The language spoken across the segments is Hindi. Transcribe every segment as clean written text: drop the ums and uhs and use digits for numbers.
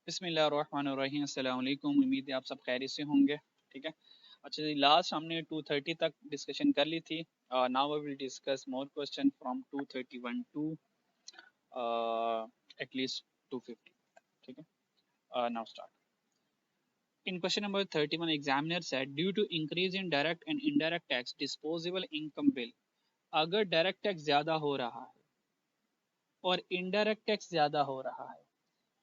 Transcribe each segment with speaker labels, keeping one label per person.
Speaker 1: बिस्मिल्लाहिर्रहमानिर्रहीम, अस्सलाम वालेकुम। उम्मीद है आप सब खैरियत से होंगे। ठीक है। अच्छा जी, लास्ट हमने 230 तक डिस्कशन कर ली थी। Now I will discuss more question from 231 to at least 250। ठीक है। Now start. In question number 31, examiner said due to increase in direct and indirect tax, disposable income will, अगर डायरेक्ट टैक्स ज्यादा हो रहा है और इनडायरेक्ट टैक्स ज्यादा हो रहा है,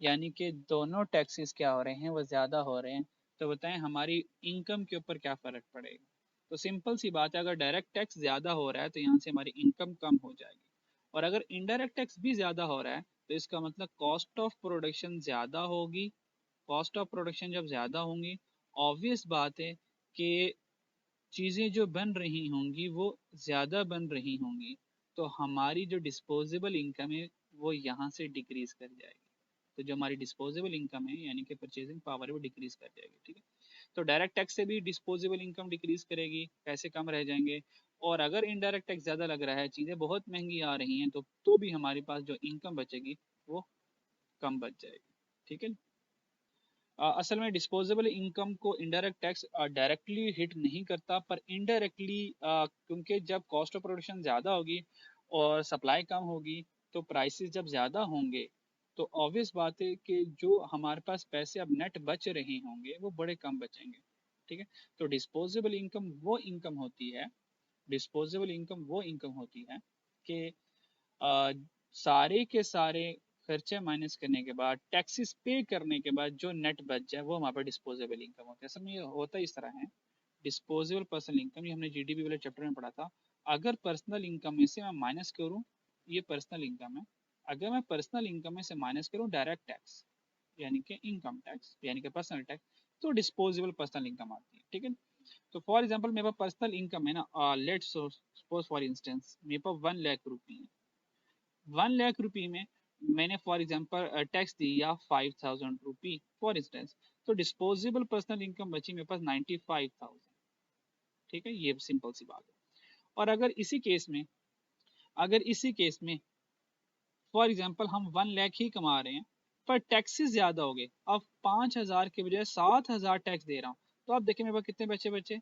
Speaker 1: यानी कि दोनों टैक्सेस क्या हो रहे हैं, वो ज़्यादा हो रहे हैं, तो बताएं हमारी इनकम के ऊपर क्या फ़र्क पड़ेगा। तो सिंपल सी बात है, अगर डायरेक्ट टैक्स ज़्यादा हो रहा है तो यहाँ से हमारी इनकम कम हो जाएगी, और अगर इनडायरेक्ट टैक्स भी ज़्यादा हो रहा है तो इसका मतलब कॉस्ट ऑफ प्रोडक्शन ज़्यादा होगी। कॉस्ट ऑफ प्रोडक्शन जब ज़्यादा होंगी, ऑब्वियस बात है कि चीज़ें जो बन रही होंगी वो ज़्यादा बन रही होंगी, तो हमारी जो डिस्पोजेबल इनकम है वो यहाँ से डिक्रीज कर जाएगी। तो जो हमारी डिस्पोजेबल इनकम है यानी कि परचेजिंग पावर है वो डिक्रीज कर जाएगी। ठीक है। तो डायरेक्ट टैक्स से भी डिस्पोजेबल इनकम डिक्रीज करेगी, पैसे कम रह जाएंगे, और अगर इनडायरेक्ट टैक्स ज़्यादा लग रहा है, चीज़ें बहुत महंगी आ रही हैं, तो भी हमारे पास जो इनकम बचेगी वो कम बच जाएगी। ठीक है। असल में डिस्पोजेबल इनकम को इनडायरेक्ट टैक्स डायरेक्टली हिट नहीं करता, पर इनडायरेक्टली, क्योंकि जब कॉस्ट ऑफ प्रोडक्शन ज़्यादा होगी और सप्लाई कम होगी, तो प्राइसेस जब ज़्यादा होंगे तो ऑब्वियस बात है कि जो हमारे पास पैसे अब नेट बच रहे होंगे वो बड़े कम बचेंगे। ठीक है। तो डिस्पोजेबल इनकम वो इनकम होती है, डिस्पोजेबल इनकम वो इनकम होती है कि आ, सारे के सारे खर्चे माइनस करने के बाद, टैक्सेस पे करने के बाद जो नेट बच जाए वो हमारे पास डिस्पोजेबल इनकम होता है। असल में ये होता इस तरह है, डिस्पोजेबल पर्सनल इनकम, ये हमने जीडीपी वाले चैप्टर में पढ़ा था। अगर पर्सनल इनकम में से मैं माइनस करूँ, ये पर्सनल इनकम है, अगर मैं पर्सनल इनकम में से माइनस करूँ डायरेक्ट टैक्स यानी कि इनकम टैक्स यानी कि पर्सनल टैक्स, तो डिस्पोजेबल पर्सनल इनकम आती है। ठीक है। तो फॉर एग्जाम्पल मेरे पास पर्सनल इनकम है ना, लेट्स सपोज फॉर इंस्टेंस मेरे पास 1 लाख रुपये है। 1 लाख रुपये में मैंने फॉर एग्जाम्पल टैक्स दिया 5,000 रुपी फॉर इंस्टेंस, तो डिस्पोजेबल पर्सनल इनकम बची मेरे पास 95,000। ठीक है, ये सिंपल सी बात है। और अगर इसी केस में फॉर एग्जाम्पल हम 1 लाख ही कमा रहे हैं, पर टैक्सेस ज्यादा हो गए, अब 5,000 के बजाय 7,000 टैक्स दे रहा हूँ, तो आप देखें मेरे पास कितने बचे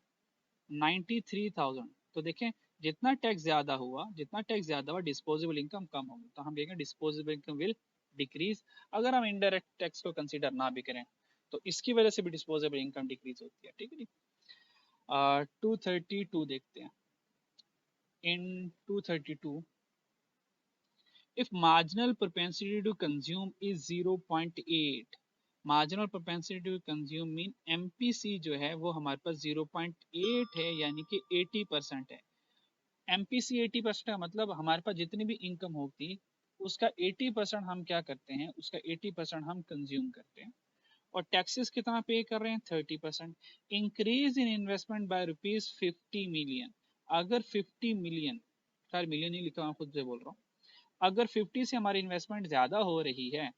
Speaker 1: 93,000। तो देखें, जितना टैक्स ज्यादा हुआ डिस्पोजेबल इनकम कम होगी, तो हम देखें डिस्पोजेबल इनकम विल डिक्रीज। अगर हम इनडायरेक्ट टैक्स को कंसीडर ना भी करें तो इसकी वजह से भी डिस्पोजेबल इनकम डिक्रीज होती है। ठीक है जी। 232 देखते हैं। In 232, if marginal propensity to consume is 0.8, marginal propensity to consume mean MPC जो है वो हमारे पास 0.8 है, यानी कि 80% है। एमपीसी 80% का मतलब हमारे पास जितनी भी इनकम होती उसका 80% हम क्या करते हैं, उसका 80% हम कंज्यूम करते हैं, और टैक्सेस कितना पे कर रहे हैं, 30%। Increase in investment by ₹50 million, अगर 50 मिलियन, खैर मिलियन नहीं लिखा, मैं खुद से बोल रहा हूँ, अगर 50 से हमारी इन्वेस्टमेंट ज्यादा हो रही है,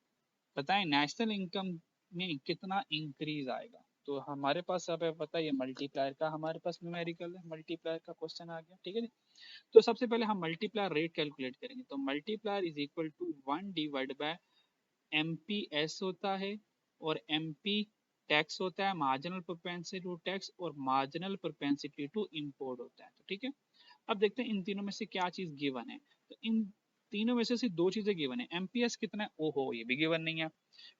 Speaker 1: बताएं नेशनल इनकम में कितना इंक्रीज आएगा। तो हमारे पास अब पता है ये मल्टीप्लायर का हमारे पास न्यूमेरिकल है, मल्टीप्लायर का क्वेश्चन आ गया। ठीक है जी। तो सबसे पहले हम मल्टीप्लायर रेट कैलकुलेट करेंगे, तो multiplier is equal to 1 divide by MPS होता है, और एमपी टैक्स होता है, मार्जिनल प्रोपेंसिटी टू टैक्स, और मार्जिनल प्रोपेंसिटी टू इंपोर्ट होता है। तो ठीक है, अब देखते हैं इन तीनों में से क्या चीज गिवन है। तो इन तीनों में से सिर्फ दो चीजें गिवन है, एमपीएस कितना है, ओहो ये भी गिवन नहीं है।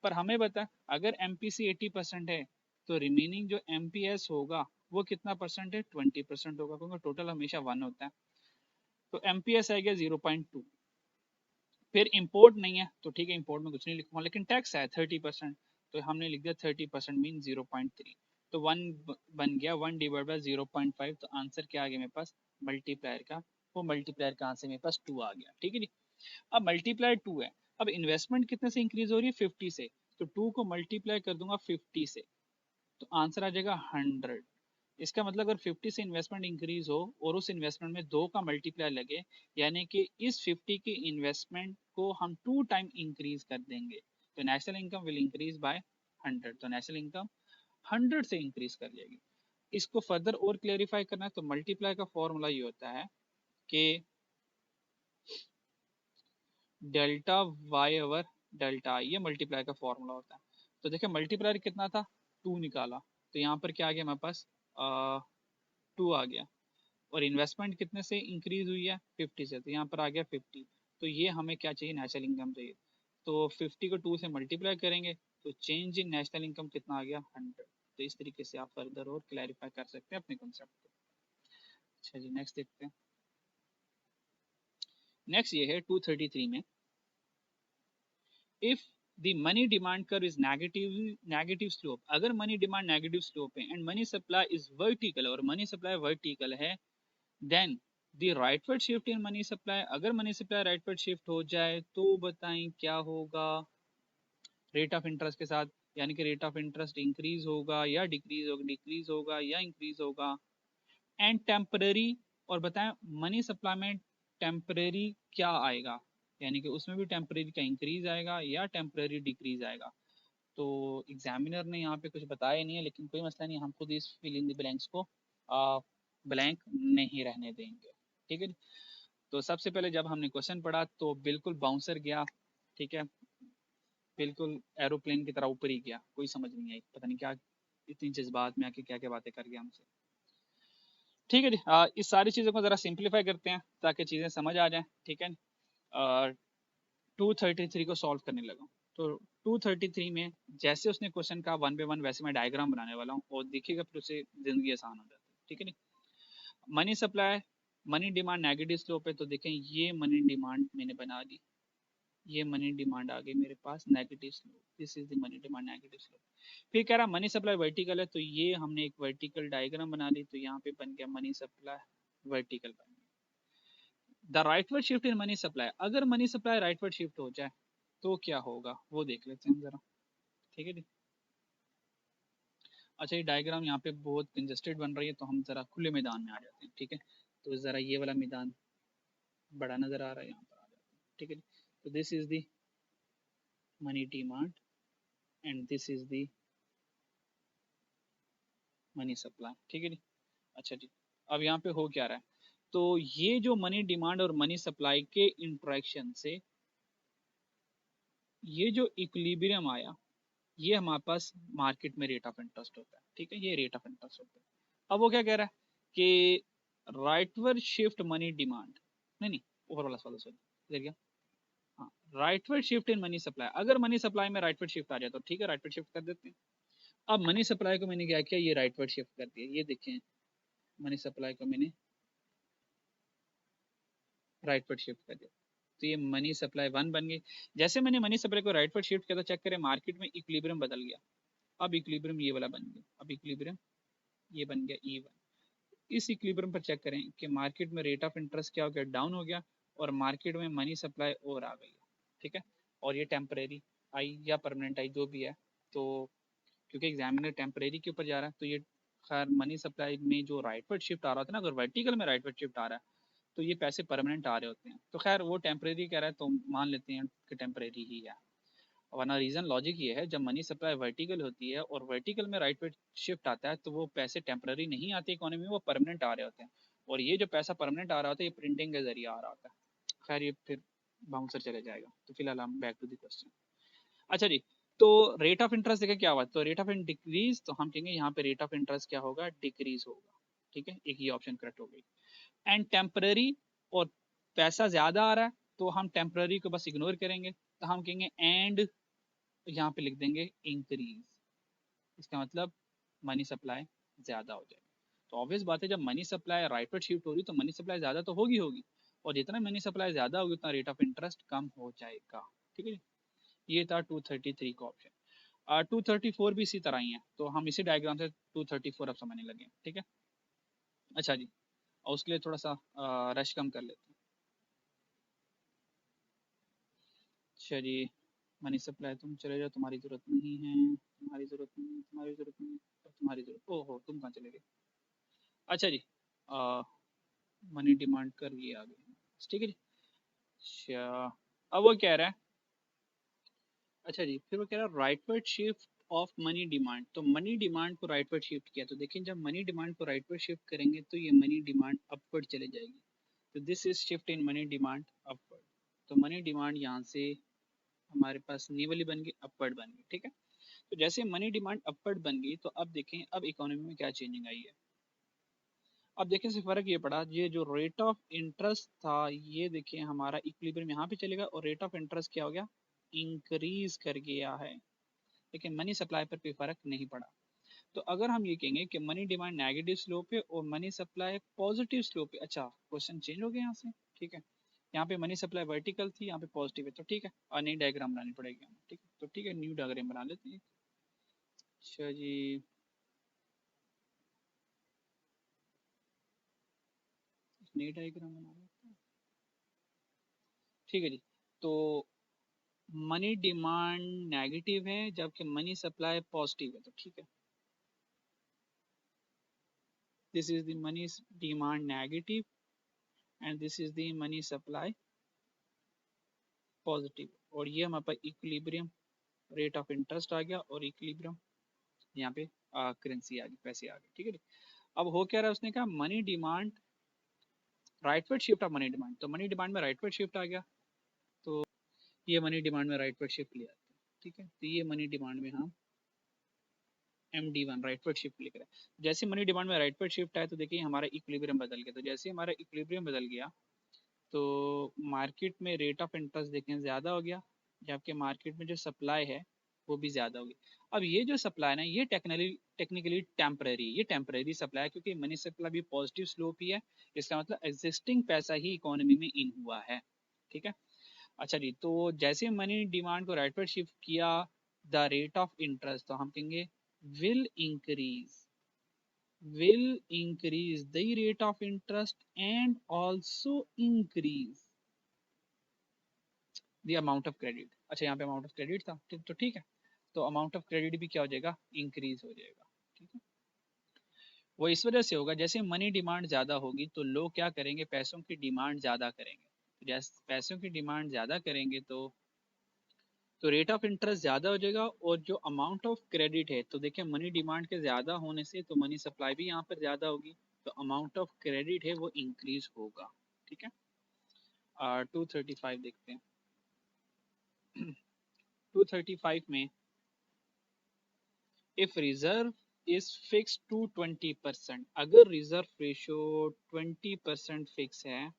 Speaker 1: पर हमें बता, अगर एमपीसी 80% है तो रिमेनिंग जो एमपीएस होगा वो कितना परसेंट है, 20% होगा, क्योंकि टोटल हमेशा 1 होता है। तो एमपीएस आ गया 0.2। फिर इंपोर्ट नहीं है तो ठीक है, इंपोर्ट में कुछ नहीं लिखूंगा, लेकिन टैक्स है 30%, तो हमने लिख दिया 30% मीन 0.3। तो 1 बन गया, 1 डिवाइड बाई 0.5, तो आंसर क्या आ गया मेरे पास मल्टीप्लायर का, वो मल्टीप्लायर का आंसर मेरे पास 2 आ गया। ठीक है जी। अब मल्टीप्लायर 2 है, अब इन्वेस्टमेंट कितने से इंक्रीज हो रही है, 50 से, तो 2 को मल्टीप्लाई कर दूंगा 50 से, तो आंसर आ जाएगा 100। इसका मतलब अगर 50 से इन्वेस्टमेंट इंक्रीज हो और उस इन्वेस्टमेंट में 2 का मल्टीप्लाई लगे, यानी कि इस 50 की इन्वेस्टमेंट को हम 2 टाइम इंक्रीज कर देंगे, तो national income will increase by 100। तो नेशनल इनकम 100 से इंक्रीज कर जाएगी। इसको फर्दर और क्लेरिफाई करना है तो मल्टीप्लाई का फॉर्मूला ये होता है कि delta Y over delta I, ये मल्टीप्लाई का फॉर्मूला होता है। तो देखिए मल्टीप्लायर कितना था, 2 निकाला, तो यहाँ पर क्या आ गया हमारे पास 2 आ गया। और इन्वेस्टमेंट कितने से इंक्रीज हुई है, 50 से, तो यहाँ पर आ गया 50। तो ये हमें क्या चाहिए, नेशनल इनकम चाहिए। तो 50 को 2 से मल्टीप्लाई करेंगे तो चेंज इन नेशनल इनकम कितना आ गया, 100। तो इस तरीके से आप फर्दर और क्लैरिफाई कर सकते हैं अपने कॉन्सेप्ट को। अच्छा जी, नेक्स्ट देखते हैं। नेक्स्ट ये है 233 में, if the money demand curve is negative slope, अगर मनी डिमांड नेगेटिव स्लोप है and money supply is vertical, और मनी सप्लाई वर्टिकल है, then the rightward shift in money supply, अगर मनी सप्लाई राइटवर्ड शिफ्ट हो जाए तो बताएं क्या होगा रेट ऑफ इंटरेस्ट के साथ, यानी कि रेट ऑफ इंटरेस्ट इंक्रीज होगा या डिक्रीज होगा या इंक्रीज होगा। एंड टेम्पररी, और बताएं मनी सप्लाई में टेम्पररी क्या आएगा, यानी कि उसमें भी टेम्पररी का इंक्रीज आएगा या टेम्पररी डिक्रीज आएगा। तो एग्जामिनर ने यहाँ पे कुछ बताया नहीं है, लेकिन कोई मसला नहीं, हम खुद इस फिल इन द ब्लैंक्स को ब्लैंक नहीं रहने देंगे। ठीक है, तो सबसे पहले जब हमने क्वेश्चन पढ़ा तो बिल्कुल बाउंसर गया, ठीक है, बिल्कुल एरोप्लेन की तरह ऊपर ही गया, कोई समझ नहीं आई, पता नहीं क्या इतनी जज्बात में आके क्या क्या बातें कर गया हमसे। ठीक है जी, इस सारी चीज़ों को ज़रा सिंप्लीफाई करते हैं ताकि चीज़ें समझ आ जाएं। ठीक है, 233 को सॉल्व करने लगा। तो 233 में जैसे उसने क्वेश्चन का 1 बाय 1 वैसे मैं डायग्राम बनाने वाला हूँ और देखिएगा फिर उसे जिंदगी आसान हो जाती है। ठीक है नी, money supply, money demand negative slope है, तो देखें ये मनी डिमांड मैंने बना दी, ये मनी डिमांड आ गई मेरे पास negative slope, this is the money demand negative slope. फिर कह रहा मनी सप्लाई वर्टिकल है, तो ये हमने एक वर्टिकल डायग्राम बना ली, तो यहाँ पे बन गया मनी सप्लाई वर्टिकल बन गया। The rightward shift in money supply, अगर मनी सप्लाई राइटवर्ड शिफ्ट हो जाए तो क्या होगा वो देख लेते हैं जरा। ठीक है जी, अच्छा ये डायग्राम यहाँ पे बहुत कंजस्टेड बन रही है, तो हम जरा खुले मैदान में आ जाते हैं। ठीक है, तो जरा ये वाला मैदान बड़ा नजर आ रहा है, यहाँ पर आ जाते हैं। ठीक है जी, तो this is the money demand and this is the money supply. ठीक है जी, अच्छा जी, अब यहाँ पे हो क्या रहा है, तो ये जो मनी डिमांड और मनी सप्लाई के इंट्रैक्शन से ये जो इक्विलिब्रियम आया, ये हमारे पास मार्केट में रेट ऑफ इंटरेस्ट होता है। ठीक है, ये रेट ऑफ इंटरेस्ट होता है। अब वो क्या कह रहा है कि राइटवर्ड शिफ्ट मनी डिमांड, नहीं ऊपर वाला सवाल सॉरी गया, हाँ, rightward shift in money supply, अगर मनी सप्लाई में राइटवर्ड शिफ्ट आ जाए तो ठीक है, राइटवर्ड शिफ्ट कर देते हैं। अब मनी सप्लाई को मैंने क्या किया, ये राइटवर्ड शिफ्ट कर दिया, ये देखें मनी सप्लाई को मैंने राइटवर्ड शिफ्ट कर दिया, तो ये मनी सप्लाई 1 बन गई। जैसे मैंने मनी सप्लाई को राइटवर्ड शिफ्ट किया तो चेक करें मार्केट में इक्विलिब्रियम बदल गया, अब इक्विलिब्रियम ये वाला बन गया, अब इक्विलिब्रियम ये बन गया E1। इस इक्विलिब्रियम पर चेक करें कि मार्केट में रेट ऑफ इंटरेस्ट क्या हो गया, डाउन हो गया, और मार्केट में मनी सप्लाई और आ गई है। ठीक है, और ये टेम्परेरी आई या परमानेंट आई जो भी है, तो क्योंकि एग्जामिनर टेम्परेरी के ऊपर जा रहा है, तो ये खैर मनी सप्लाई में जो राइटवर्ड शिफ्ट आ रहा था ना, अगर वर्टिकल में राइटवर्ड शिफ्ट आ रहा है तो ये पैसे परमानेंट आ रहे होते हैं, तो खैर वो टेम्परेरी कह रहा है तो मान लेते हैं कि टेम्परेरी ही है। वरना रीजन लॉजिक ये है, जब मनी सप्लाई वर्टिकल होती है और वर्टिकल में राइटवर्ड शिफ्ट आता है तो वो पैसे टेम्पररी नहीं आते इकोनॉमी में, वो परमानेंट आ रहे होते हैं। और ये जो पैसा परमानेंट आ रहा होता है ये प्रिंटिंग के जरिए आ रहा होता है। खैर ये फिर बाउंसर चले जाएगा, तो फिलहाल हम बैक टू द क्वेश्चन। अच्छा जी, तो रेट ऑफ इंटरेस्ट देखिए क्या हुआ, तो रेट ऑफ डिक्रीज, तो हम कहेंगे यहाँ पे रेट ऑफ इंटरेस्ट क्या होगा, डिक्रीज होगा। ठीक है, एक ही ऑप्शन करेक्ट हो गई। एंड टेम्पररी, और पैसा ज्यादा आ रहा है तो हम टेम्पररी को बस इग्नोर करेंगे, तो हम कहेंगे एंड यहाँ पे लिख देंगे इंक्रीज, इसका मतलब मनी सप्लाई ज्यादा हो जाएगा। तो ऑब्वियस बात है, जब मनी सप्लाई राइटवर्ड शिफ्ट हो रही तो मनी सप्लाई ज्यादा तो होगी होगी, और जितना मनी सप्लाई ज्यादा होगी उतना रेट ऑफ इंटरेस्ट कम हो जाएगा। ठीक है, ये था 233 का ऑप्शन। 234 भी इसी तरह ही है, तो हम इसी डायग्राम से 234 अब समझने लगे। ठीक है, अच्छा जी, और उसके लिए थोड़ा सा रश कम कर लेते हैं। अच्छा जी, मनी सप्लाई तुम चले जाओ, तुम्हारी जरूरत नहीं है, तुम्हारी जरूरत नहीं है, तुम्हारी जरूरत नहीं है, और तुम्हारी जरूरत, ओहो तुम कहाँ चले गए। अच्छा जी, मनी डिमांड कर ये आ गए। ठीक है जी, अच्छा अब वो कह रहा है, अच्छा जी फिर वो कह रहा है rightward shift of money demand, तो मनी डिमांड को राइटवर्ड शिफ्ट किया, तो देखिए जब मनी डिमांड को राइटवर्ड शिफ्ट करेंगे तो ये मनी डिमांड अपवर्ड चले जाएगी, तो this is shift in money demand upward. तो मनी डिमांड यहाँ से हमारे पास नी वाली बन गई, अपवर्ड बन गई। ठीक है, तो जैसे मनी डिमांड अपवर्ड बन गई तो अब देखें अब इकोनॉमी में क्या चेंजिंग आई है। अब देखें से फर्क ये पड़ा, ये जो रेट ऑफ इंटरेस्ट था ये देखिए हमारा इक्विलिब्रियम यहाँ पे चलेगा और रेट ऑफ इंटरेस्ट क्या हो गया, इंक्रीज कर गया है, लेकिन मनी सप्लाई पर कोई फर्क नहीं पड़ा। तो अगर हम ये कहेंगे कि मनी डिमांड नेगेटिव स्लोप पे और मनी सप्लाई पॉजिटिव स्लोप पे, अच्छा क्वेश्चन चेंज हो गया यहाँ से, ठीक है। यहाँ पे मनी सप्लाई वर्टिकल थी, यहाँ पे पॉजिटिव है, तो ठीक है और नई डायग्राम बनानी पड़ेगी हमें, ठीक है। तो ठीक है न्यू डायग्राम बना लेते हैं। अच्छा जी, नई डायग्राम बना लेते हैं, ठीक है जी। तो मनी डिमांड नेगेटिव है जबकि मनी सप्लाई पॉजिटिव है, तो ठीक है this is the money demand negative and this is the money supply positive, और ये हमारे पास इक्विलिब्रियम रेट ऑफ इंटरेस्ट आ गया और इक्विलिब्रियम यहाँ पे करेंसी आ गई, पैसे आ गए, ठीक है जी। अब हो क्या रहा है, उसने कहा money demand rightward shift of money demand, तो मनी डिमांड में राइटवर्ड शिफ्ट आ गया, तो ये मनी डिमांड में राइटवर्ड शिफ्ट लिया, ठीक है। तो ये मनी डिमांड में हम MD1 राइटवर्ड शिफ्ट लिख रहे हैं। जैसे मनी डिमांड में राइटवर्ड शिफ्ट आया तो देखिए हमारा इक्विलिब्रियम बदल गया, तो जैसे हमारा इक्विलिब्रियम बदल गया तो मार्केट में रेट ऑफ इंटरेस्ट देखें ज़्यादा हो गया, जबकि मार्केट में जो सप्लाई है वो भी ज़्यादा होगी। अब ये जो सप्लाई है ना ये टेक्निकली टेम्पररी, ये टेम्पररी सप्लाई है क्योंकि मनी सप्लाई भी पॉजिटिव स्लोप ही है, इसका मतलब एग्जिस्टिंग पैसा ही इकोनॉमी में इन हुआ है, ठीक है। अच्छा जी, तो जैसे मनी डिमांड को राइटवर्ड शिफ्ट किया द रेट ऑफ इंटरेस्ट, तो हम कहेंगे will increase will increase the rate of interest and also increase the amount of credit। अच्छा यहाँ पे अमाउंट ऑफ क्रेडिट था, तो ठीक है, तो अमाउंट ऑफ क्रेडिट भी क्या हो जाएगा, इंक्रीज हो जाएगा, ठीक है। वो इस वजह से होगा जैसे मनी डिमांड ज्यादा होगी तो लोग क्या करेंगे, पैसों की डिमांड ज्यादा करेंगे, तो जैसे पैसों की डिमांड ज्यादा करेंगे तो रेट ऑफ इंटरेस्ट ज़्यादा हो जाएगा, और जो अमाउंट ऑफ क्रेडिट है तो देखिए मनी डिमांड के ज़्यादा होने से तो मनी सप्लाई भी यहाँ पर ज़्यादा होगी, तो अमाउंट ऑफ क्रेडिट है वो इंक्रीज होगा, ठीक है। 235 देखते हैं। 235 में if reserve is fix to 20%, अगर रिजर्व रेशो 20% फिक्स है,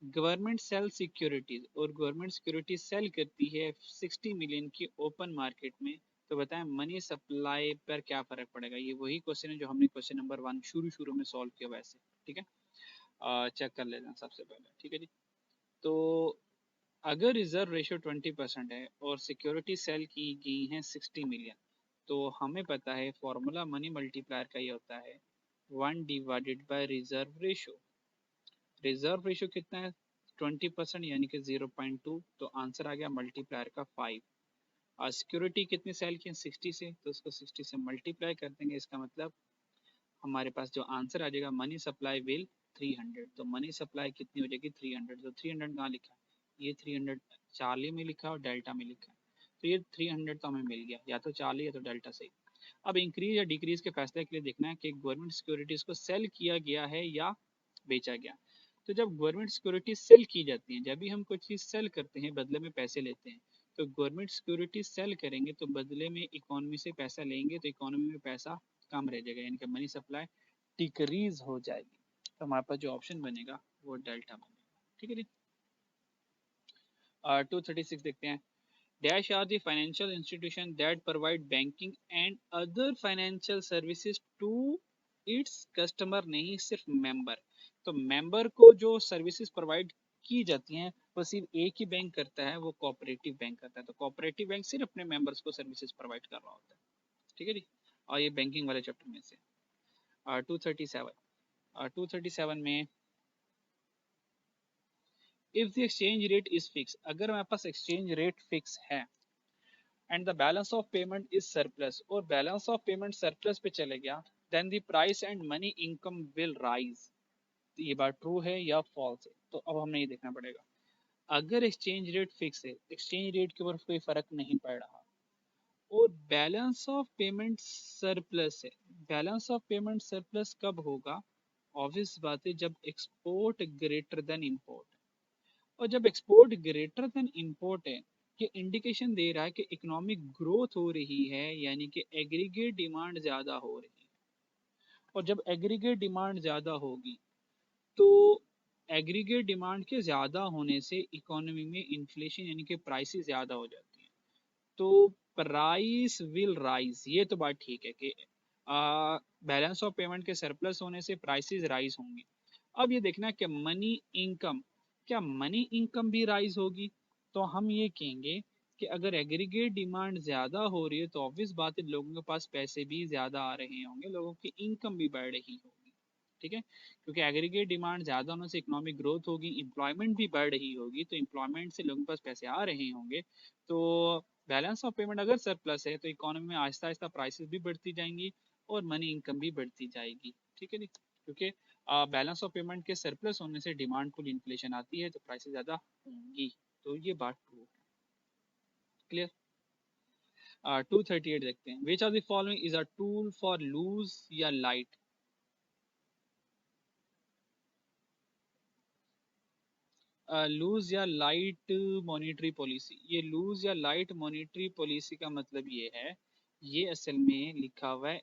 Speaker 1: गवर्नमेंट सेल सिक्योरिटीज और गवर्नमेंट सिक्योरिटीज सेल करती है 60 मिलियन की ओपन मार्केट में, तो बताएं मनी सप्लाई पर क्या फर्क पड़ेगा। ये वही क्वेश्चन है जो हमने क्वेश्चन नंबर 1 शुरू में सॉल्व किया वैसे, ठीक है। चेक कर लेना सबसे पहले, ठीक है जी। तो अगर रिजर्व रेशियो 20% है और सिक्योरिटी सेल की गई है 60 मिलियन, तो हमें पता है फॉर्मूला मनी मल्टीप्लायर का ये होता है 1 divided by reserve ratio. Reserve ratio कितना है 20% यानी कि 0.2, तो आंसर आ गया मल्टीप्लायर का 5। और सिक्योरिटी कितनी सेल की 60 से, तो उसको 60 से मल्टीप्लाई कर देंगे, इसका मतलब हमारे पास जो आंसर आ जाएगा मनी सप्लाई विल 300, तो मनी सप्लाई कितनी हो जाएगी 300, तो 300 कहाँ लिखा है, ये 300 चार्ली में लिखा है और डेल्टा में लिखा है, तो ये 300 तो हमें मिल गया, या तो चार्ली या तो डेल्टा सही। अब इंक्रीज या डिक्रीज के फैसले के लिए देखना है कि गवर्नमेंट सिक्योरिटीज को सेल किया गया है या बेचा गया। तो जब गवर्नमेंट सिक्योरिटी सेल की जाती है, जब भी हम कोई चीज़ सेल करते हैं बदले में पैसे लेते हैं, तो गवर्नमेंट सिक्योरिटी सेल करेंगे तो बदले में इकोनॉमी से पैसा लेंगे, तो इकोनॉमी में पैसा कम रह जाएगा, यानी कि मनी सप्लाई डिक्रीज हो जाएगी, तो हमारे पास जो ऑप्शन बनेगा वो डेल्टा बनेगा, ठीक है जी। 236 देखते हैं। Dash are the financial institution that provide banking and other financial services to its customer, नहीं सिर्फ मेंबर। तो मेंबर को जो सर्विसेज प्रोवाइड की जाती हैं वो सिर्फ एक ही बैंक करता है, वो कोऑपरेटिव बैंक करता है, तो कोऑपरेटिव बैंक सिर्फ अपने मेंबर्स को सर्विसेज प्रोवाइड कर रहा होता है, ठीक है जी। और ये बैंकिंग वाले चैप्टर में से 237, 237 में if the exchange rate is fix, अगर हमारे पास एक्सचेंज रेट फिक्स है and the balance of payment is surplus, और बैलेंस ऑफ पेमेंट सरप्लस पे चले गया, then the price and money income will rise, तो ये बात ट्रू है या फॉल्स है, तो अब हमें ये देखना पड़ेगा। अगर एक्सचेंज रेट फिक्स है, एक्सचेंज रेट के ऊपर कोई फर्क नहीं पड़ रहा, और बैलेंस ऑफ पेमेंट सरप्लस है, बैलेंस ऑफ पेमेंट सरप्लस कब होगा, ऑब्वियस बात है जब एक्सपोर्ट ग्रेटर देन इंपोर्ट, और जब एक्सपोर्ट ग्रेटर देन इंपोर्ट है ये इंडिकेशन दे रहा है कि इकोनॉमिक ग्रोथ हो रही है, यानी कि एग्रीगेट डिमांड ज़्यादा हो रही है। और जब एग्रीगेट डिमांड ज़्यादा होगी तो एग्रीगेट डिमांड के ज़्यादा होने से इकोनॉमी में इन्फ्लेशन यानी कि प्राइसेस ज़्यादा हो जाती है, तो प्राइस विल राइज। ये तो बात ठीक है कि बैलेंस ऑफ पेमेंट के सरप्लस होने से प्राइसेस राइज होंगी। अब ये देखना कि मनी इनकम, क्या मनी इनकम भी राइज होगी? तो हम ये कहेंगे कि अगर एग्रीगेट डिमांड ज़्यादा हो रही है तो ऑब्वियस बात है लोगों के पास पैसे भी ज़्यादा आ रहे होंगे, लोगों की इनकम भी बढ़ रही होगी। ठीक है, क्योंकि एग्रीगेट डिमांड ज़्यादा होने से इकोनॉमिक ग्रोथ होगी, एम्प्लॉयमेंट भी बढ़ रही होगी, तो एम्प्लॉयमेंट से लोगों के पास पैसे आ रहे होंगे, तो बैलेंस ऑफ पेमेंट अगर सरप्लस है तो इकोनॉमी में आहिस्ता आहिस्ता प्राइसेस भी बढ़ती जाएंगी और मनी इनकम भी बढ़ती जाएगी। ठीक है जी, क्योंकि बैलेंस ऑफ पेमेंट के सरप्लस होने से डिमांड फुल इन्फ्लेशन आती है तो प्राइसेस ज़्यादा होंगी। तो ये बात ट्रू है। क्लियर? 238 देखते हैं। Which of the following is a tool for loose या लाइट? लूज या लाइट मॉनेटरी पॉलिसी। ये लूज या लाइट मॉनेटरी पॉलिसी का मतलब ये है, ये असल में लिखा हुआ है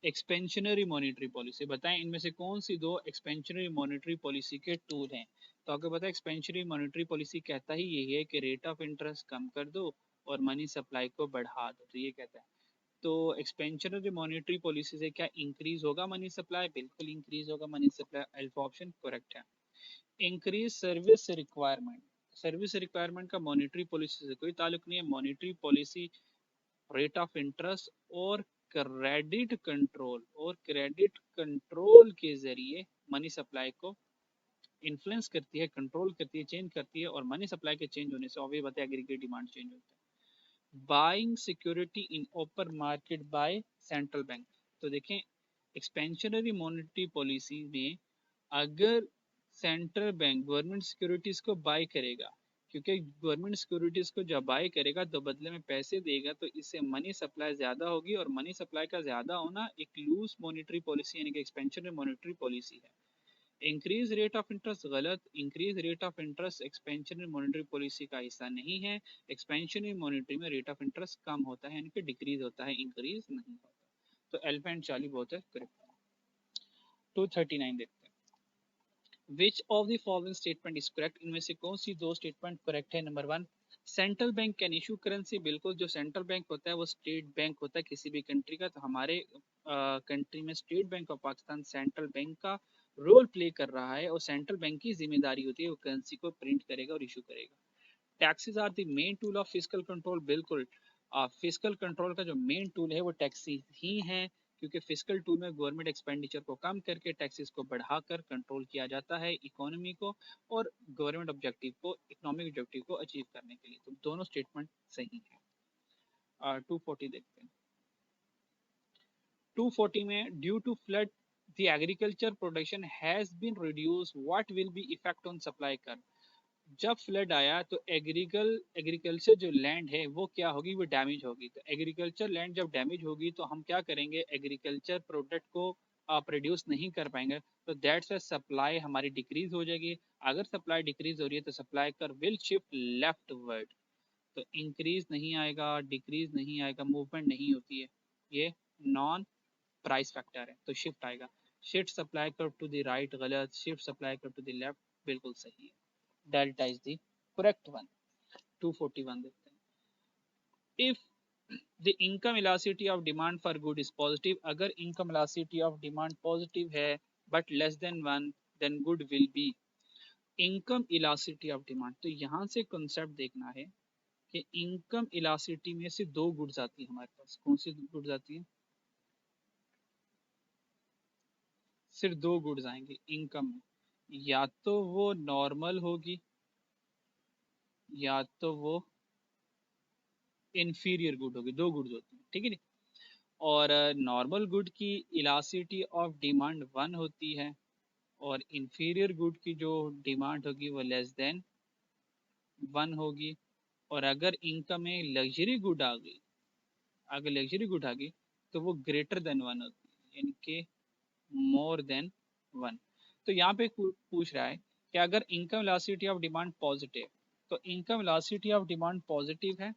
Speaker 1: एक्सपेंशनरी मॉनेटरी पॉलिसी। बताएं इनमें से कौन सी दो एक्सपेंशनरी मॉनेटरी पॉलिसी के टूल हैं? तो आपको पता है एक्सपेंशनरी मॉनेटरी पॉलिसी कहता ही यही है कि रेट ऑफ इंटरेस्ट कम कर दो और मनी सप्लाई को बढ़ा दो, तो ये कहता है। तो एक्सपेंशनरी मॉनेटरी पॉलिसी से क्या इंक्रीज होगा मनी सप्लाई? बिल्कुल इंक्रीज होगा money supply. Alpha option correct है। Increase service requirement. Service requirement का मॉनेटरी पॉलिसी से कोई ताल्लुक नहीं है। Monetary policy rate of interest और क्रेडिट कंट्रोल के जरिए मनी सप्लाई को इन्फ्लुएंस करती है, कंट्रोल करती है, चेंज करती है, और मनी सप्लाई के चेंज होने से ऑब्वियस बात है एग्रीगेट डिमांड चेंज होता है। Buying security in open market by central bank. तो देखें एक्सपेंशनरी मॉनेटरी पॉलिसी में अगर सेंट्रल बैंक गवर्नमेंट सिक्योरिटीज को बाय करेगा, क्योंकि गवर्नमेंट सिक्योरिटीज को जब बाय करेगा तो बदले में पैसे देगा, तो इससे मनी सप्लाई ज्यादा होगी, और मनी सप्लाई का ज्यादा होना एक लूज मॉनेटरी पॉलिसी यानी कि एक्सपेंशनरी मॉनेटरी पॉलिसी है। इंक्रीज रेट ऑफ इंटरेस्ट गलत। Increase rate of interest expansionary monetary policy का हिस्सा नहीं है। एक्सपेंशनरी मॉनेटरी में रेट ऑफ इंटरेस्ट कम होता है यानी कि डिक्रीज होता है, इंक्रीज नहीं होता। तो एल्फा एंड चार्ली बहुत है करेक्ट। 239 देखते हैं। Which of the following statement is correct? इनमें से कौन सी दो स्टेटमेंट करेक्ट है? Number one, central bank can issue currency. बिल्कुल, जो सेंट्रल बैंक होता है वो स्टेट बैंक होता है किसी भी कंट्री का, तो हमारे कंट्री में state bank of Pakistan central bank का रोल प्ले कर रहा है, और सेंट्रल बैंक की जिम्मेदारी होती है वो करेंसी को प्रिंट करेगा और इशू करेगा। Taxes are the main tool of physical control. बिल्कुल, फिजिकल कंट्रोल का जो मेन टूल है वो टैक्सेस ही है, क्योंकि फिजिकल टूल में गवर्नमेंट एक्सपेंडिचर को कम करके टैक्सेस को बढ़ाकर कंट्रोल किया जाता है इकोनॉमी को और गवर्नमेंट ऑब्जेक्टिव को, इकोनॉमिक ऑब्जेक्टिव को अचीव करने के लिए। तो दोनों स्टेटमेंट सही है। 240 देखते हैं। 240 में due to flood the agriculture production has been reduce, what will be effect on supply curve? जब फ्लड आया तो एग्रीकल्चर जो लैंड है वो क्या होगी? वो डैमेज होगी। तो एग्रीकल्चर लैंड जब डैमेज होगी तो हम क्या करेंगे? एग्रीकल्चर प्रोडक्ट को प्रोड्यूस नहीं कर पाएंगे, तो दैट्स व्हाई सप्लाई हमारी डिक्रीज हो जाएगी। अगर सप्लाई डिक्रीज हो रही है तो सप्लाई कर विल शिफ्ट लेफ्ट वर्ड, तो इंक्रीज नहीं आएगा, डिक्रीज नहीं आएगा, मूवमेंट नहीं होती है, ये नॉन प्राइस फैक्टर है, तो शिफ्ट आएगा। Shift supply curve to the right गलत, shift supply curve to the left बिल्कुल सही है। Delta is the correct one. 241 देखते हैं। If the income elasticity of demand for good is positive, अगर income elasticity of demand positive है but less than one, then good will be. Income elasticity of demand, तो यहाँ से कॉन्सेप्ट देखना है कि इनकम इलास्टिसिटी में से दो गुड्स आती है हमारे पास। कौन सी गुड्स आती है? सिर्फ दो गुड्स आएंगे इनकम में, या तो वो नॉर्मल होगी या तो वो इंफीरियर गुड होगी। दो गुड्स होती है, ठीक है। और नॉर्मल गुड की इलास्टिसिटी ऑफ डिमांड वन होती है, और इंफीरियर गुड की जो डिमांड होगी वो लेस देन वन होगी। और अगर इनकम में लग्जरी गुड आ गई, अगर लग्जरी गुड आ गई तो वो ग्रेटर देन वन होती है, यानी कि मोर देन वन। तो यहाँ पे पूछ रहा है कि अगर income velocity of demand positive, तो income velocity of demand positive है,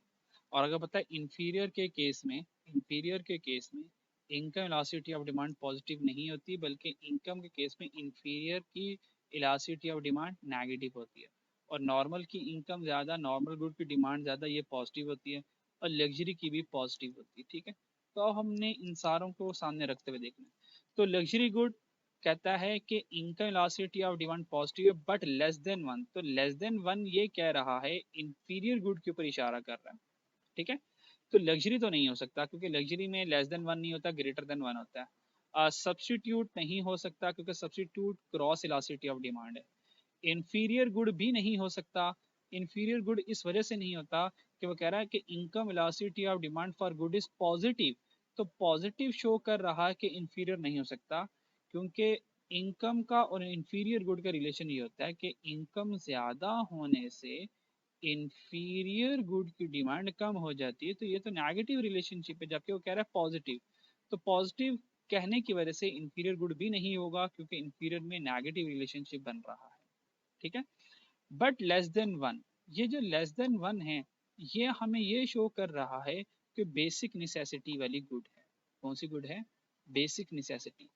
Speaker 1: और अगर पता है इंफीरियर के केस में income elasticity of demand positive नहीं होती, बल्कि इनकम के केस में इंफीरियर की इलास्टिसिटी ऑफ डिमांड नेगेटिव होती है, और नॉर्मल की इनकम ज़्यादा, नॉर्मल गुड की डिमांड ज़्यादा, ये पॉजिटिव होती है, और लग्जरी की भी पॉजिटिव होती है। ठीक है, तो अब हमने इन सारों को सामने रखते हुए देखना है। तो लग्जरी गुड कहता है कि income elasticity of demand positive है बट लेस देन वन, तो लेस देन वन ये कह रहा है इंफीरियर गुड के ऊपर इशारा कर रहा है। ठीक है, तो लग्जरी तो नहीं हो सकता क्योंकि लग्जरी में लेस देन वन नहीं होता, ग्रेटर देन वन होता है। सब्सटीट्यूट नहीं हो सकता क्योंकि substitute cross elasticity of demand है। इन्फीरियर गुड भी नहीं हो सकता, इन्फीरियर गुड इस वजह से नहीं होता कि वो कह रहा है कि income elasticity of demand for good is positive, तो पॉजिटिव शो कर रहा है कि इन्फीरियर नहीं हो सकता, क्योंकि इनकम का और इन्फीरियर गुड का रिलेशन ये होता है कि इनकम ज्यादा होने से इंफीरियर गुड की डिमांड कम हो जाती है, तो ये तो नेगेटिव रिलेशनशिप है, जबकि वो कह रहा है पॉजिटिव। तो पॉजिटिव कहने की वजह से इंफीरियर गुड भी नहीं होगा क्योंकि इंफीरियर में नेगेटिव रिलेशनशिप बन रहा है। ठीक है, बट लेस देन वन, ये जो लेस देन वन है ये हमें ये शो कर रहा है कि बेसिक नेसेसिटी वाली गुड है। कौन सी गुड है? Basic necessity.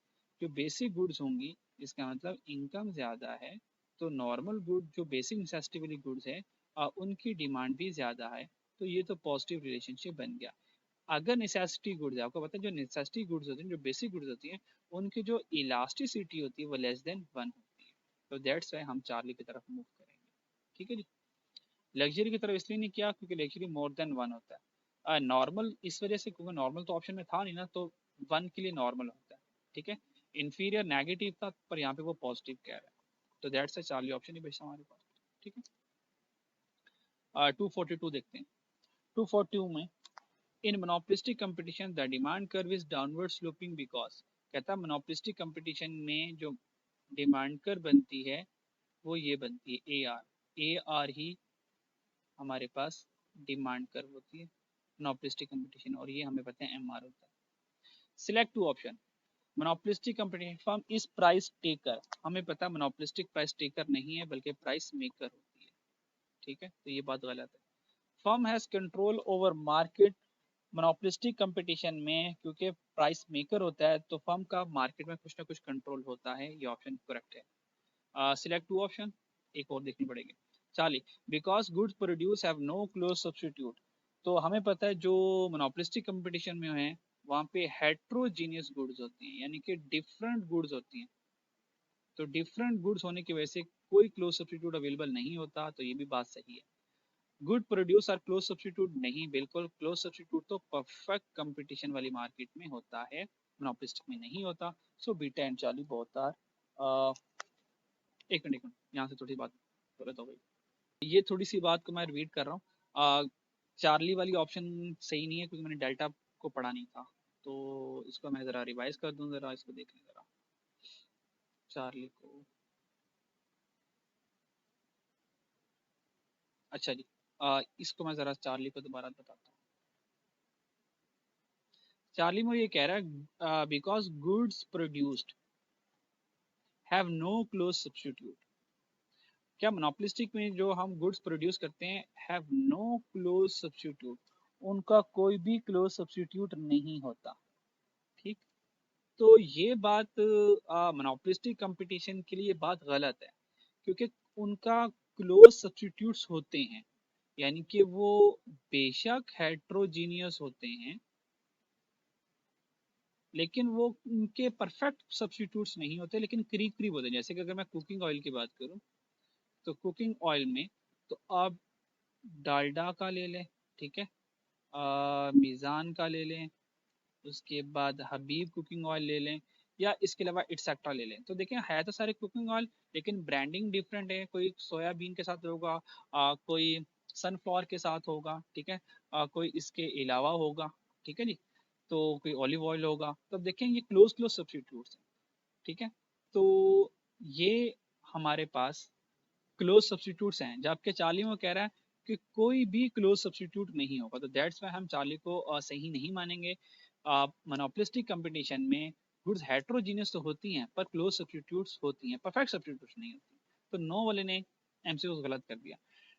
Speaker 1: जो बेसिक गुड्स होंगी, इसका मतलब इनकम ज़्यादा है, तो नॉर्मल गुड जो बेसिक नेसेसिटी वाली गुड्स है उनकी डिमांड भी ज़्यादा है, तो ये तो पॉजिटिव रिलेशनशिप बन गया। अगर नेसेसिटी गुड्स है, आपको पता है जो नेसेसिटी गुड्स होती हैं, जो बेसिक गुड्स होती हैं, उनकी जो इलास्टिसिटी होती है वो लेस देन वन होती है, तो दैट्स वाई हम चार्ली की तरफ मूव करेंगे। ठीक है जी, लग्जरी की तरफ इसलिए नहीं किया क्योंकि लग्जरी मोर देन वन होता है। नॉर्मल इस वजह से क्योंकि नॉर्मल तो ऑप्शन में था नहीं ना, तो वन के लिए नॉर्मल होता है। ठीक है, इन्फीरियर नेगेटिव था पर यहाँ पे वो पॉजिटिव कह रहा है, तो दैट्स से चार्ली ऑप्शन ही बचा हमारे पास। ठीक है, 242 देखते हैं। 242 में in monopolistic competition the demand curve is downward sloping because, कहता है मोनोपोलिस्टिक कंपटीशन में जो डिमांड कर्व बनती है वो ये बनती है ए आर, ए आर ही हमारे पास डिमांड कर्व होती है मोनोपोलिस्टिक कंपटीशन, और ये हमें पता है एम आर होता है। Select two option, monopolistic competition firm is price taker, हमें पता है मोनोपोलिस्टिक प्राइस टेकर नहीं है बल्कि प्राइस मेकर होती है। ठीक है, तो ये बात गलत है। Firm has control over market, monopolistic competition में क्योंकि प्राइस मेकर होता है तो फर्म का मार्केट में कुछ ना कुछ कंट्रोल होता है, ये ऑप्शन करेक्ट है। सिलेक्ट टू ऑप्शन, एक और देखनी पड़ेगी। Charlie, because goods produce have no close substitute, तो हमें पता है जो मोनोपोलिस्टिक कंपटीशन में है वहाँ पे हेट्रोजीनियस गुड्स होती हैं, यानी कि डिफरेंट गुड्स होती हैं, तो डिफरेंट गुड्स होने की वजह से कोई क्लोज सब्सटीट्यूट अवेलेबल नहीं होता, तो ये भी बात सही है। गुड प्रोड्यूस और क्लोज सब्सटीट्यूट नहीं, बिल्कुल क्लोज सब्सटीट्यूट तो परफेक्ट कंपटीशन वाली मार्केट में होता है, मोनोपोलिस्टिक में नहीं होता। So beta and Charlie both are, एक मिनट यहाँ से थोड़ी बात गलत हो गई, ये थोड़ी सी बात को मैं रिपीट कर रहा हूँ। चार्ली वाली ऑप्शन सही नहीं है क्योंकि मैंने डेल्टा को पढ़ा नहीं था, तो इसको मैं ज़रा रिवाइज कर दूँ, ज़रा इसको देख लें ज़रा चार्ली को। अच्छा जी, इसको मैं ज़रा चार्ली को दोबारा बताता हूँ। चार्ली में ये कह रहा है because goods produced have no close substitute, क्या मोनोपोलिस्टिक में जो हम गुड्स प्रोड्यूस करते हैं हैव नो क्लोज सब्सटीट्यूट, उनका कोई भी क्लोज सब्सटीट्यूट नहीं होता। ठीक, तो ये बात मोनोपोलिस्टिक कंपटीशन के लिए बात गलत है, क्योंकि उनका क्लोज सब्सटीट्यूट्स होते हैं, यानी कि वो बेशक हेट्रोजीनियस होते हैं लेकिन वो उनके परफेक्ट सब्सटीट्यूट्स नहीं होते, लेकिन करीब करीब होते हैं। जैसे कि अगर मैं कुकिंग ऑयल की बात करूं, तो कुकिंग ऑयल में तो आप डालडा का ले लें, ठीक है, मीज़ान का ले लें, उसके बाद हबीब कुकिंग ऑयल ले लें, या इसके अलावा इट्सेट्रा ले लें, तो देखें है तो सारे कुकिंग ऑयल लेकिन ब्रांडिंग डिफरेंट है, कोई सोयाबीन के साथ होगा, कोई सनफ्लावर के साथ होगा, ठीक है, कोई इसके अलावा होगा, ठीक है जी, तो कोई ऑलिव ऑयल होगा, तो अब देखें ये क्लोज क्लोज सब्सटीट्यूट्स हैं। ठीक है, तो ये हमारे पास क्लोज सब्सटीट्यूट्स हैं, जबकि चार्ली में कह रहा है कि कोई भी क्लोज सब्सटीट्यूट नहीं होगा, तो दैट्स वाई हम चार्ली को सही नहीं मानेंगे। मोनोपोलिस्टिक कंपटीशन में गुड्स हेट्रोजीनियस तो होती हैं पर क्लोज सब्स्टिट्यूट्स होती हैं, परफेक्ट सब्स्टिट्यूट्स नहीं होती। तो नो वाले ने एमसीक्यू गलत कर दिया।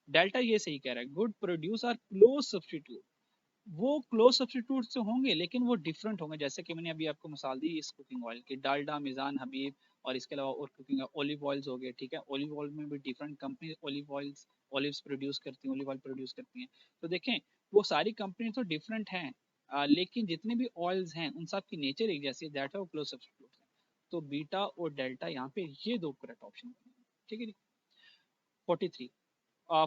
Speaker 1: डेल्टा ये सही कह रहा है, good produce are close substitute, वो क्लोज सब्स्टिट्यूट से होंगे लेकिन वो डिफरेंट होंगे। जैसे कि मैंने अभी आपको मिसाल दी इस कुकिंग ऑयल की, डालडा, मिजान, हबीब, और इसके अलावा और कुकिंग ऑलिव ऑयल्स हो गए, ठीक है। ऑलिव ऑयल में भी different company olive oils olives produce करती हैं, ऑलिव ऑयल प्रोड्यूस करती हैं। तो देखें वो सारी कंपनी तो डिफरेंट हैं, लेकिन जितने भी ऑयल्स हैं उन सब की नेचर एक जैसी है, दैट है वो क्लोज सब्स्टिट्यूट है। तो बीटा और डेल्टा यहाँ पे ये दो करेक्ट ऑप्शन, ठीक है जी। 43,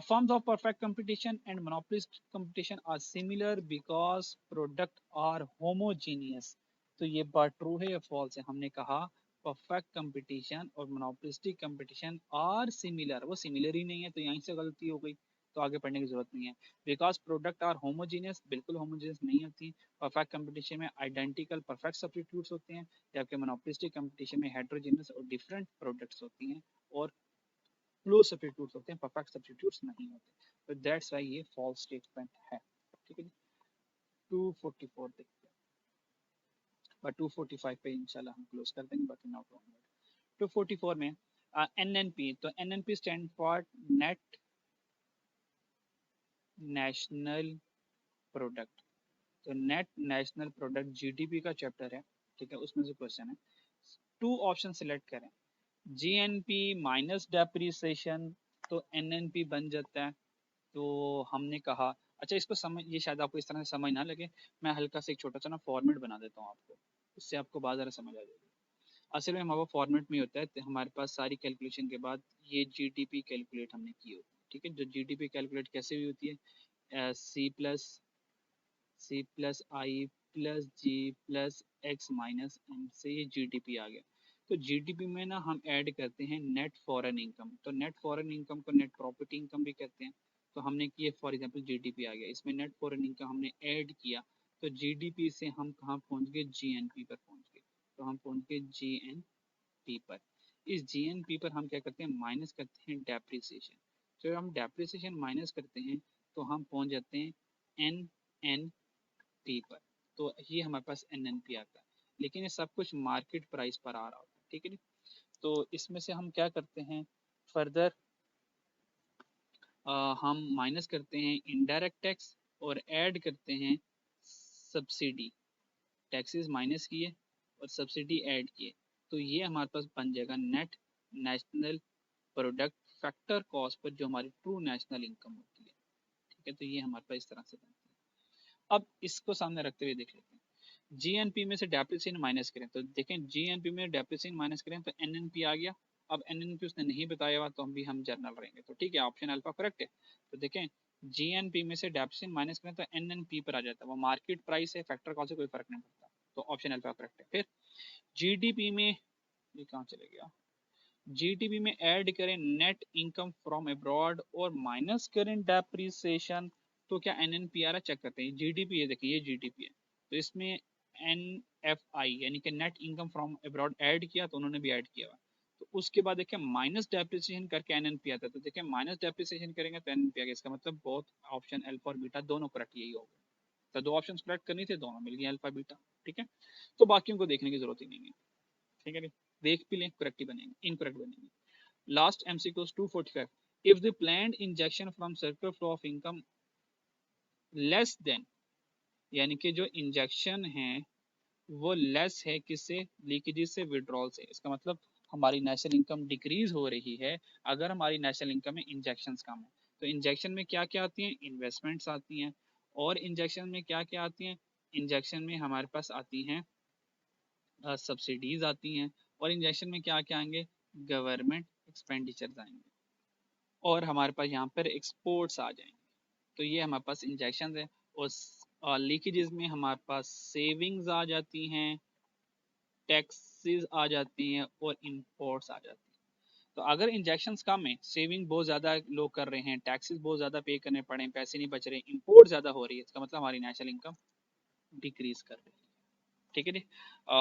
Speaker 1: forms of perfect competition and monopolistic competition are similar because product are homogeneous। तो ये बात ट्रू है या फॉल्स है? हमने कहा परफेक्ट कंपटीशन और मोनोपोलिस्टिक कंपटीशन आर सिमिलर, वो सिमिलर ही नहीं है, तो यहीं से गलती हो गई, तो आगे पढ़ने की जरूरत नहीं है। बिकॉज प्रोडक्ट आर होमोजीनियस, बिल्कुल होमोजीनियस नहीं होती। परफेक्ट कंपटीशन में आइडेंटिकल परफेक्ट सब्स्टिट्यूट्स होते हैं, जबकि मोनोपोलिस्टिक कंपटीशन में हेट्रोजीनियस और डिफरेंट प्रोडक्ट्स होती हैं और क्लोज सब्स्टिट्यूट्स होते हैं, परफेक्ट सब्स्टिट्यूट्स नहीं होते। तो दैट्स व्हाई ये फॉल्स स्टेटमेंट है, ठीक है जी। 244 देखते हैं, और 245 पे इंशाल्लाह हम क्लोज कर देंगे, बाकी नॉट ऑन। 244 में एनएनपी, तो NNP stand for net national product. तो नेट नेशनल प्रोडक्ट जीडीपी का चैप्टर है, ठीक है, उसमें से क्वेश्चन है। टू ऑप्शन सिलेक्ट करें, जीएनपी माइनस डेप्रिसिएशन, तो एनएनपी बन जाता है। तो हमने कहा, अच्छा इसको समझ, ये शायद आपको इस तरह से समझ ना लगे, मैं हल्का से एक छोटा सा ना फॉर्मेट बना देता हूँ आपको, इससे आपको बात ज़रा समझ आ जाएगी। असल में हमारा फॉर्मेट में होता है, तो हमारे पास सारी कैलकुलेशन के बाद ये जीडीपी कैलकुलेट हमने की होती है, ठीक है। जो जीडीपी कैलकुलेट कैसे हुई होती है, सी प्लस आई प्लस जी प्लस एक्स माइनस एम से ये जीडीपी आ गया। तो जीडीपी में ना हम ऐड करते हैं नेट फॉरेन इनकम, तो नेट फॉरेन इनकम को नेट प्रॉपर्टी इनकम भी कहते हैं। तो हमने किए, फॉर एग्जांपल जीडीपी आ गया, इसमें नेट फॉरेन इनकम हमने ऐड किया, तो जीडीपी से हम कहाँ पहुंच गए, जीएनपी पर पहुंच गए। तो हम पहुंच गए जीएनपी पर। इस जीएनपी पर हम क्या करते हैं, माइनस करते हैं डेप्रिसिएशन। जब हम डेप्रिसिएशन माइनस करते हैं तो हम पहुंच जाते हैं एन एन पी पर। तो ये हमारे पास एनएनपी आता है, लेकिन ये सब कुछ मार्केट प्राइस पर आ रहा होता है, ठीक है। तो इसमें से हम क्या करते हैं फर्दर, हम माइनस करते हैं इनडायरेक्ट टैक्स और ऐड करते हैं सब्सिडी। टैक्सेस माइनस किए और सब्सिडी ऐड किए, तो ये हमारे पास बन जाएगा net national product factor cost per, जो हमारी ट्रू नेशनल इनकम होती है, ठीक है। तो ये हमारे पास इस तरह से बनती है। अब इसको सामने रखते हुए देख लेते हैं, जीएनपी में से डेप्रिसिएशन माइनस करें, तो देखें जीएनपी में डेप्रिसिएशन माइनस करें तो एनएनपी आ गया। अब एनएनपी उसने नहीं बताया हुआ, तो हम भी हम जर्नल रहेंगे, तो ठीक है, ऑप्शन अल्फा करेक्ट है। तो देखें जीएनपी में से डेप्रिसिएशन माइनस करें तो एनएनपी पर आ जाता है, वो मार्केट प्राइस है, फैक्टर कॉस्ट से कोई फर्क नहीं पड़ता, तो ऑप्शन अल्फा करेक्ट है। फिर जीडीपी में, ये कहाँ चले गया, जीडीपी में ऐड करें नेट इनकम फ्रॉम अब्रॉड और माइनस करें डेप्रिसिएशन, तो क्या एनएनपी आ रहा, चेक करते हैं। जीडीपी है, देखिए ये जीडीपी है, तो इसमें एनएफआई यानी कि net income from abroad add किया, तो उन्होंने भी ऐड किया हुआ। तो उसके बाद देखिए माइनस डेप्रिसिएशन करके एनएनपी आता है, तो देखिए माइनस डेप्रिसिएशन करेंगे तो एनएनपी आ गया। इसका मतलब बहुत ऑप्शन अल्फा और बीटा दोनों करेक्ट यही होगा। तो दो ऑप्शन करेक्ट करनी थे, दोनों मिल गए अल्फा बीटा, ठीक है। तो बाकियों को देखने की जरूरत ही नहीं है, ठीक है। देख भी लें, करेक्ट ही बनेंगे, इनकरेक्ट बनेंगे। Last MCQ 245, if the planned injection from circular flow of income less than, यानी कि जो इंजेक्शन है वो लेस है किससे, लीकेजेस से, विड्रॉल से। इसका मतलब हमारी नेशनल इनकम डिक्रीज हो रही है अगर हमारी नेशनल इनकम में इंजेक्शन कम है। तो इंजेक्शन में क्या क्या आती हैं, इन्वेस्टमेंट्स आती हैं, और इंजेक्शन में क्या क्या आती हैं, इंजेक्शन में हमारे पास आती हैं सब्सिडीज आती हैं, और इंजेक्शन में क्या क्या आएंगे, गवर्नमेंट एक्सपेंडिचर आएंगे, और हमारे पास यहाँ पर एक्सपोर्ट्स आ जाएंगे। तो ये हमारे पास इंजेक्शन है, और लीकेजेस में हमारे पास सेविंग्स आ जाती हैं, टैक्सेस आ जाती हैं, और इंपोर्ट्स आ जाती हैं। तो अगर इंजेक्शंस कम है, सेविंग बहुत ज़्यादा लोग कर रहे हैं, टैक्सेस बहुत ज़्यादा पे करने पड़े, पैसे नहीं बच रहे, इंपोर्ट ज़्यादा हो रही है, इसका मतलब हमारी नेशनल इनकम डिक्रीज कर रही है, ठीक है जी।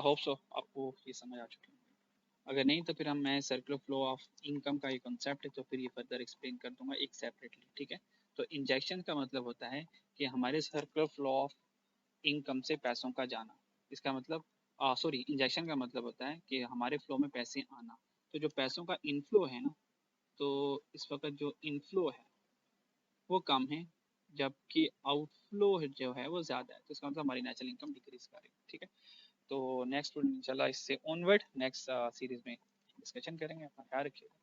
Speaker 1: होप सो आपको ये समझ आ चुकी है। अगर नहीं तो फिर हम मैं सर्कुलर फ्लो ऑफ इनकम का ये कॉन्सेप्ट है, तो फिर ये फर्दर एक्सप्लेन कर दूंगा एक सेपरेटली, ठीक है। तो इंजेक्शन का मतलब होता है कि हमारे सर्कुलर फ्लो ऑफ इनकम से पैसों का जाना, इसका मतलब सॉरी, इंजेक्शन का मतलब होता है कि हमारे फ्लो में पैसे आना। तो जो पैसों का इनफ्लो है ना, तो इस वक्त जो इनफ्लो है वो कम है, जबकि आउटफ्लो जो है वो ज़्यादा है। तो इसका मतलब हमारी नेचुरल इनकम डिक्रीज करेगी। ठीक है, तो नेक्स्ट चला इससे ऑनवर्ड, नेक्स्ट सीरीज में डिस्कशन करेंगे। अपना ख्याल रखिएगा।